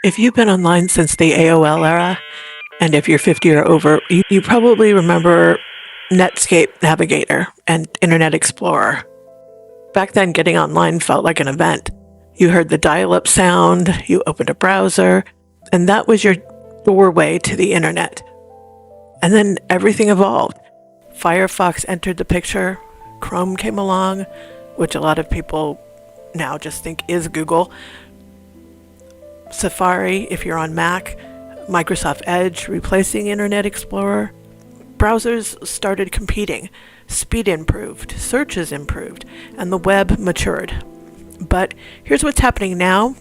If you've been online since the AOL era, and if you're 50 or over, you probably remember Netscape Navigator and Internet Explorer. Back then, getting online felt like an event. You heard the dial-up sound, you opened a browser, and that was your doorway to the internet. And then everything evolved. Firefox entered the picture, Chrome came along, which a lot of people now just think is Google. Safari, if you're on Mac, Microsoft Edge replacing Internet Explorer. Browsers started competing. Speed improved, searches improved, and the web matured. But here's what's happening now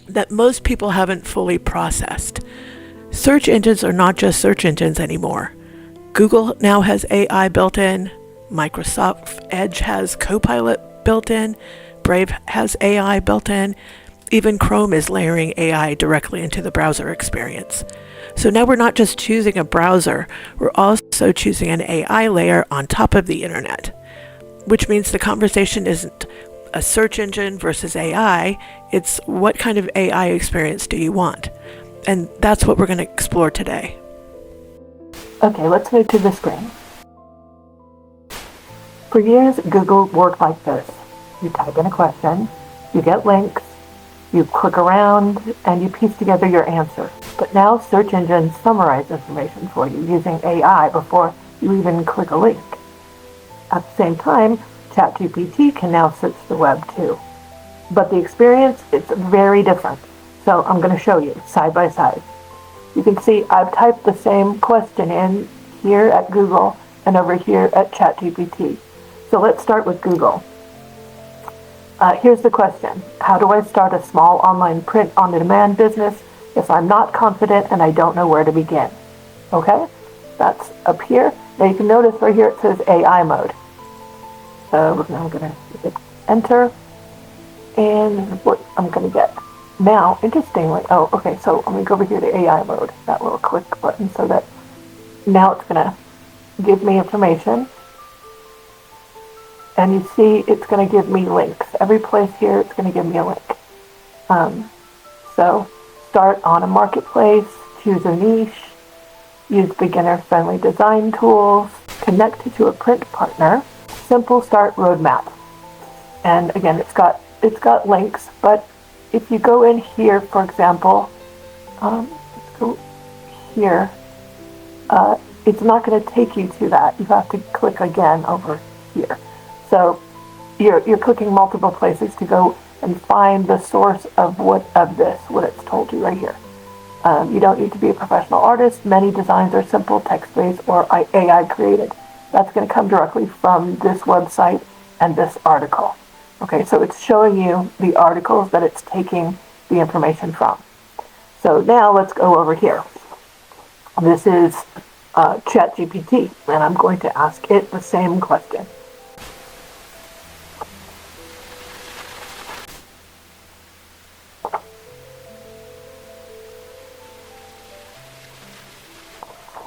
that most people haven't fully processed. Search engines are not just search engines anymore. Google now has AI built in, Microsoft Edge has Copilot built in, Brave has AI built in, even Chrome is layering AI directly into the browser experience. So now we're not just choosing a browser, we're also choosing an AI layer on top of the internet, which means the conversation isn't a search engine versus AI, it's what kind of AI experience do you want? And that's what we're going to explore today. Okay, let's move to the screen. For years, Google worked like this. You type in a question, you get links, you click around, and you piece together your answer. But now search engines summarize information for you using AI before you even click a link. At the same time, ChatGPT can now search the web too. But the experience is very different. So I'm going to show you side by side. You can see I've typed the same question in here at Google and over here at ChatGPT. So let's start with Google. Here's the question. How do I start a small online print-on-demand business if I'm not confident and I don't know where to begin? Okay, that's up here. Now you can notice right here it says AI mode. So now I'm going to hit enter, and this is what I'm going to get. Now, interestingly, okay, so I'm going to go over here to AI mode, that little click button, so that now it's going to give me information. And you see it's going to give me links. Every place here, it's going to give me a link. So start on a marketplace, choose a niche, use beginner-friendly design tools, connect to a print partner, simple start roadmap. And again, it's got links, but if you go in here, for example, let's go here, it's not going to take you to that. You have to click again over here. So you're clicking multiple places to go and find the source of what it's told you right here. You don't need to be a professional artist. Many designs are simple, text-based, or AI created. That's going to come directly from this website and this article. Okay, so it's showing you the articles that it's taking the information from. So now let's go over here. This is ChatGPT, and I'm going to ask it the same question.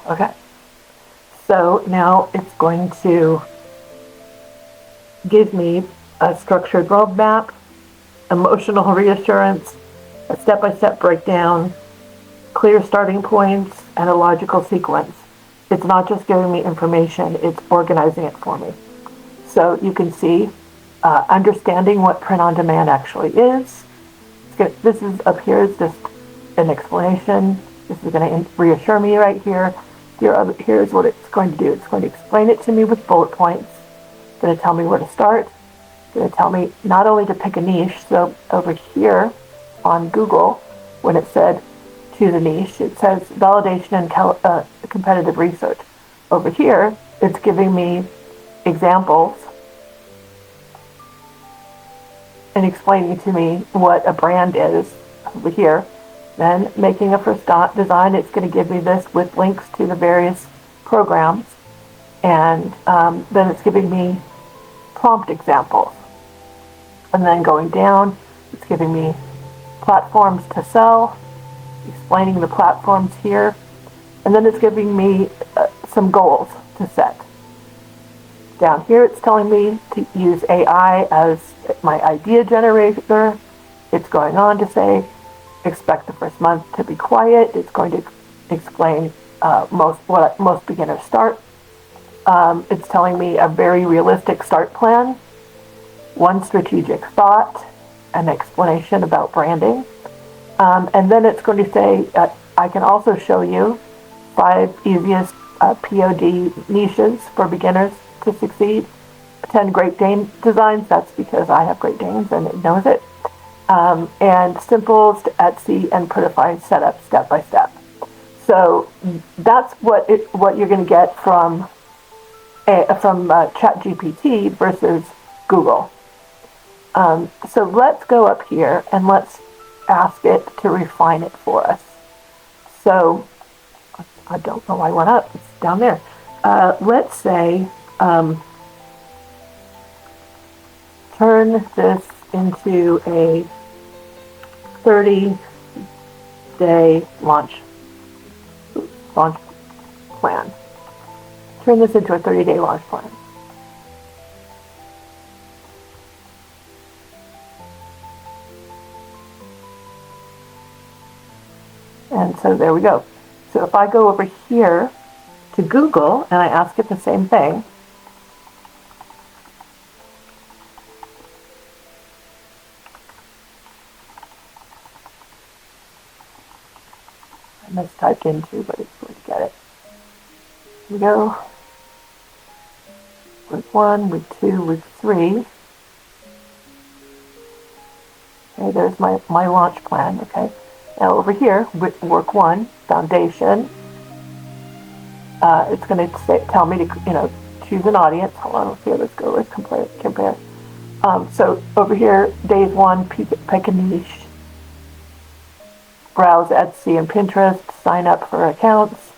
Okay, so now it's going to give me a structured roadmap, emotional reassurance, a step-by-step breakdown, clear starting points, and a logical sequence. It's not just giving me information, it's organizing it for me. So you can see understanding what print-on-demand actually is. This is up here is just an explanation. This is going to reassure me right here. Here's what it's going to do. It's going to explain it to me with bullet points. It's going to tell me where to start. It's going to tell me not only to pick a niche. So over here on Google, when it said choose a niche, it says validation and competitive research. Over here, it's giving me examples and explaining to me what a brand is over here. Then making a first design, it's going to give me this with links to the various programs. And then it's giving me prompt examples. And then going down, it's giving me platforms to sell, explaining the platforms here. And then it's giving me some goals to set. Down here, it's telling me to use AI as my idea generator. It's going on to say, expect the first month to be quiet. It's going to explain what most beginners start. It's telling me a very realistic start plan, one strategic thought, an explanation about branding. And then it's going to say, I can also show you 5 easiest POD niches for beginners to succeed. 10 Great Dane designs, that's because I have Great Danes and it knows it. And simple Etsy and Prettify setup step by step. So that's what you're going to get from ChatGPT versus Google. So let's go up here and let's ask it to refine it for us. So I don't know why I went up. It's down there. Let's say turn this into a 30-day launch plan. Turn this into a 30-day launch plan. And so there we go. So if I go over here to Google and I ask it the same thing, I mistyped into, but it's going to get it. Here we go. Week 1, week 2, week 3. Okay, there's my launch plan, okay. Now over here, work 1, foundation. It's going to tell me to, choose an audience. Hold on, let's see how this goes. Let's compare. So over here, days 1, pick a niche. Browse Etsy and Pinterest, sign up for accounts,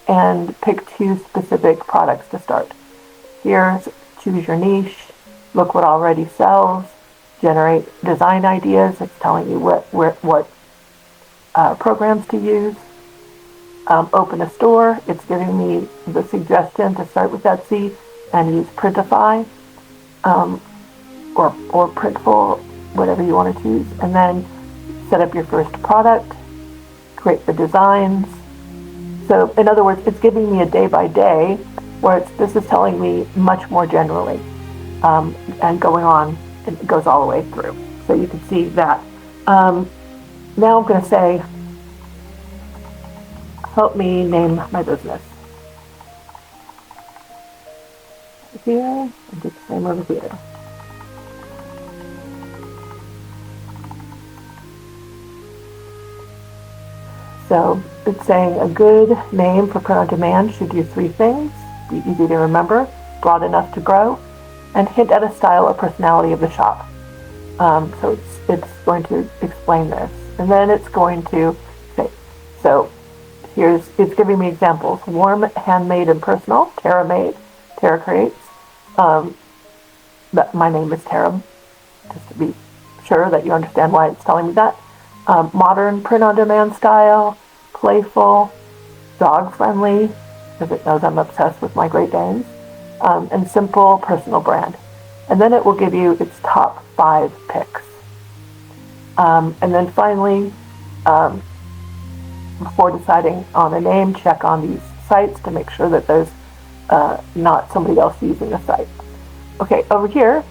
and pick 2 specific products to start. Here, choose your niche, look what already sells, generate design ideas. It's telling you what programs to use. Open a store. It's giving me the suggestion to start with Etsy and use Printify or Printful, whatever you want to choose. And then set up your first product, create the designs. So in other words, it's giving me a day by day where this is telling me much more generally and going on. It goes all the way through. So you can see that. Now I'm going to say, help me name my business. Here, and do the same over here. So it's saying a good name for print on demand should do 3 things: be easy to remember, broad enough to grow, and hint at a style or personality of the shop. So it's going to explain this, and then it's going to say, so it's giving me examples: warm, handmade, and personal. Tara made, Tara creates. My name is Tara, just to be sure that you understand why it's telling me that. Modern, print-on-demand style, playful, dog-friendly, because it knows I'm obsessed with my Great Danes, and simple, personal brand. And then it will give you its top 5 picks. And then finally, before deciding on a name, check on these sites to make sure that there's not somebody else using the site. Okay, over here,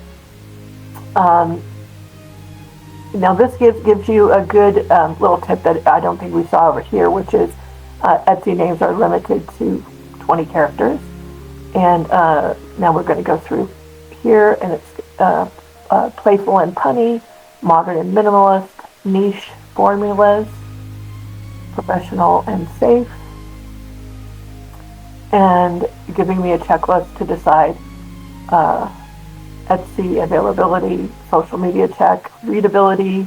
now this gives you a good little tip that I don't think we saw over here, which is Etsy names are limited to 20 characters. And now we're going to go through here, and it's playful and punny, modern and minimalist, niche formulas, professional and safe, and giving me a checklist to decide Etsy availability, social media check, readability,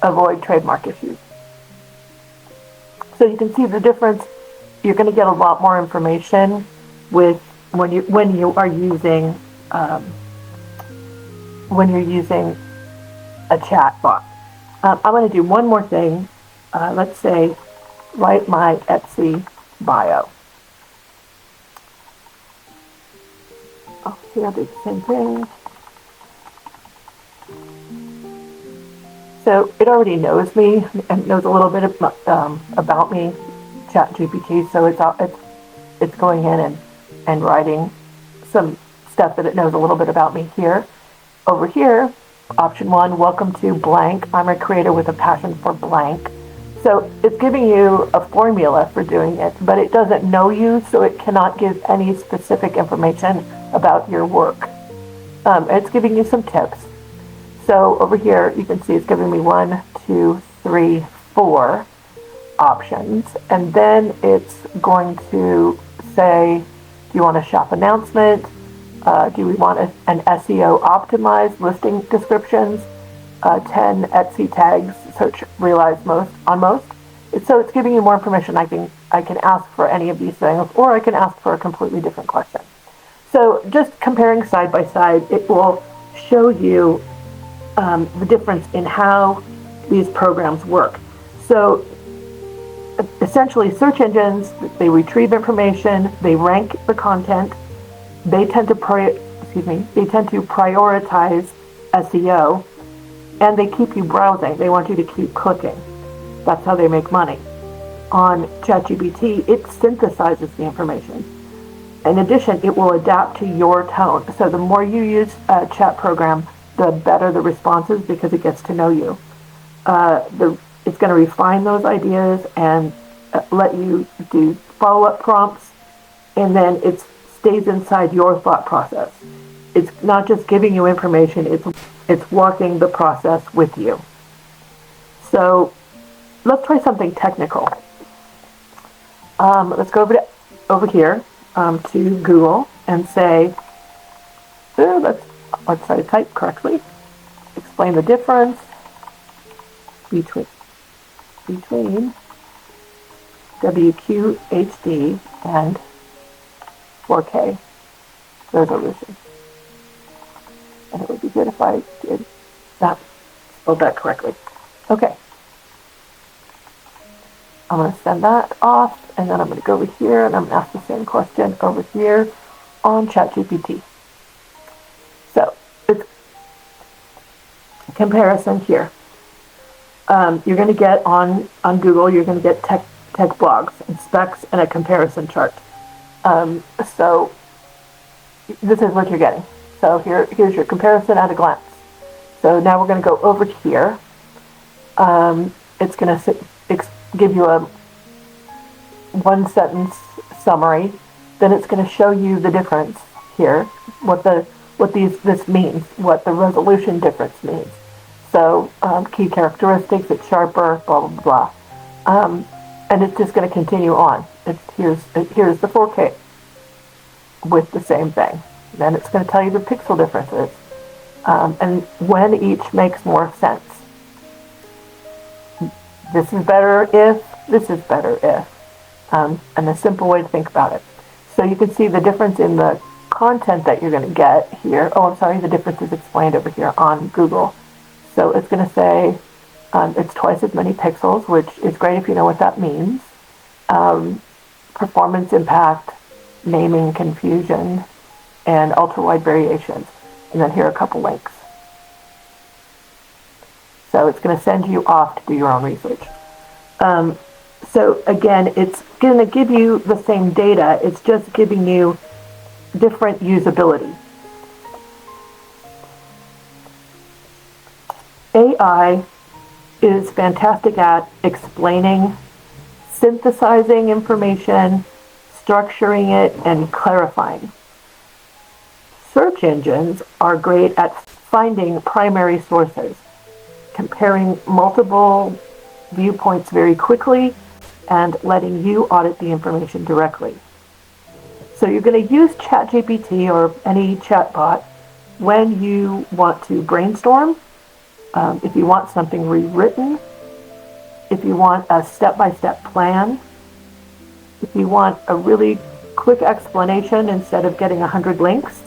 avoid trademark issues. So you can see the difference. You're going to get a lot more information with when you are using a chat bot. I'm going to do one more thing. Let's say write my Etsy bio. Okay, I'll do the same thing. So it already knows me and knows a little bit about me, ChatGPT. So it's going in and writing some stuff that it knows a little bit about me here. Over here, option 1, welcome to blank. I'm a creator with a passion for blank. So it's giving you a formula for doing it, but it doesn't know you, so it cannot give any specific information about your work. It's giving you some tips. So over here, you can see it's giving me 1, 2, 3, 4 options. And then it's going to say, do you want a shop announcement? Do we want an SEO optimized listing descriptions? 10 Etsy tags, search realize most on most. So it's giving you more information. I can ask for any of these things, or I can ask for a completely different question. So just comparing side by side, it will show you the difference in how these programs work. So essentially, search engines, they retrieve information, they rank the content, they tend to prioritize SEO, and they keep you browsing. They want you to keep clicking. That's how they make money. On ChatGPT, it synthesizes the information. In addition, it will adapt to your tone. So the more you use a chat program, the better the responses, because it gets to know you. It's going to refine those ideas and let you do follow-up prompts, and then it stays inside your thought process. It's not just giving you information, it's walking the process with you. So let's try something technical. Let's go over here to Google and say, let's try to type correctly. Explain the difference between WQHD and 4K resolution. And it would be good if I did that, spelled that correctly. Okay. I'm going to send that off, and then I'm going to go over here, and I'm going to ask the same question over here on ChatGPT. So, it's a comparison here. You're going to get on Google, you're going to get tech blogs and specs and a comparison chart. So this is what you're getting. So here's your comparison at a glance. So now we're going to go over here. It's going to give you a one-sentence summary. Then it's going to show you the difference here, what this means, what the resolution difference means. So key characteristics, it's sharper, blah, blah, blah. And it's just going to continue on. Here's the 4K with the same thing. Then it's going to tell you the pixel differences and when each makes more sense. This is better if, this is better if, and a simple way to think about it. So you can see the difference in the content that you're going to get here. Oh, I'm sorry, the difference is explained over here on Google. So it's going to say it's twice as many pixels, which is great if you know what that means. Performance impact, naming confusion, and ultra-wide variations. And then here are a couple links. So it's going to send you off to do your own research. So again, it's going to give you the same data. It's just giving you different usability. AI is fantastic at explaining, synthesizing information, structuring it, and clarifying. Search engines are great at finding primary sources, comparing multiple viewpoints very quickly, and letting you audit the information directly. So you're going to use ChatGPT or any chatbot when you want to brainstorm, if you want something rewritten, if you want a step-by-step plan, if you want a really quick explanation instead of getting 100 links.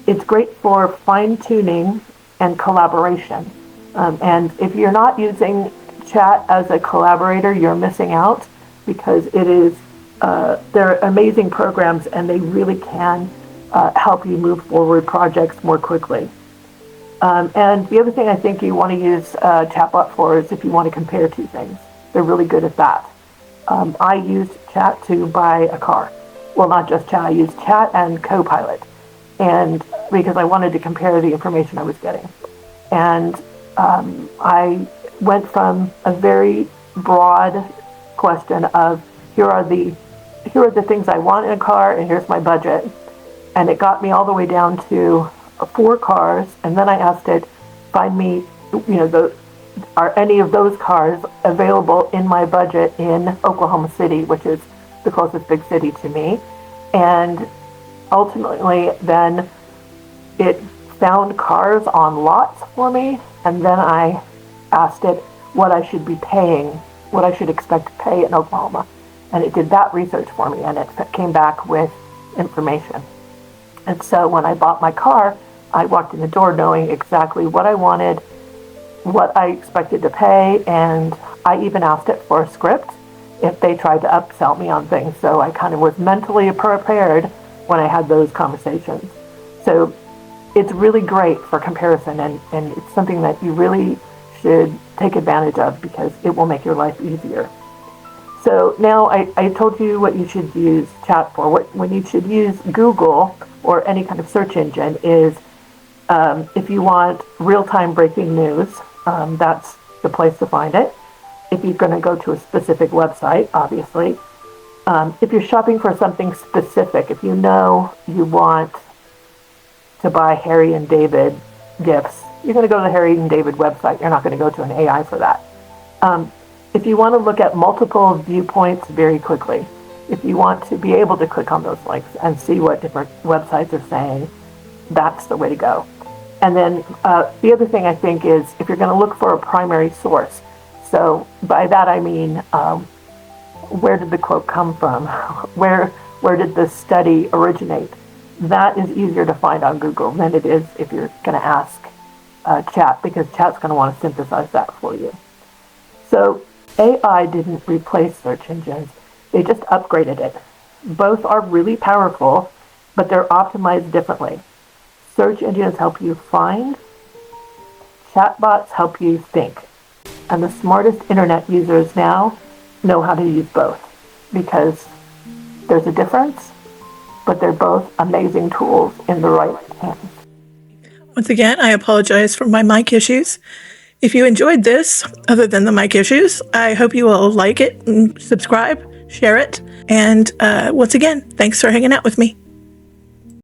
It's great for fine-tuning and collaboration. And if you're not using chat as a collaborator, you're missing out, because it is they're amazing programs and they really can help you move forward projects more quickly. And the other thing I think you want to use chatbot for is if you want to compare two things. They're really good at that. I used Chat to buy a car. Well, not just Chat, I used Chat and Copilot. And because I wanted to compare the information I was getting. And I went from a very broad question of here are the things I want in a car and here's my budget. And it got me all the way down to 4 cars, and then I asked it, find me, are any of those cars available in my budget in Oklahoma City, which is the closest big city to me. And ultimately, then it found cars on lots for me, and then I asked it what I should be paying, what I should expect to pay in Oklahoma. And it did that research for me, and it came back with information. And so when I bought my car, I walked in the door knowing exactly what I wanted, what I expected to pay, and I even asked it for a script if they tried to upsell me on things. So I kind of was mentally prepared when I had those conversations. So it's really great for comparison, and it's something that you really should take advantage of because it will make your life easier. So now I told you what you should use chat for. When you should use Google or any kind of search engine is if you want real-time breaking news, that's the place to find it. If you're going to go to a specific website, obviously. If you're shopping for something specific, if you know you want to buy Harry and David gifts, you're going to go to the Harry and David website. You're not going to go to an AI for that. If you want to look at multiple viewpoints very quickly, if you want to be able to click on those links and see what different websites are saying, that's the way to go. And then the other thing I think is if you're going to look for a primary source. So by that I mean, where did the quote come from? Where did the study originate? That is easier to find on Google than it is if you're going to ask Chat, because Chat's going to want to synthesize that for you. So AI didn't replace search engines. They just upgraded it. Both are really powerful, but they're optimized differently. Search engines help you find. Chatbots help you think. And the smartest internet users now know how to use both because there's a difference, but they're both amazing tools in the right hands. Once again, I apologize for my mic issues. If you enjoyed this, other than the mic issues, I hope you will like it and subscribe, share it. And once again, thanks for hanging out with me.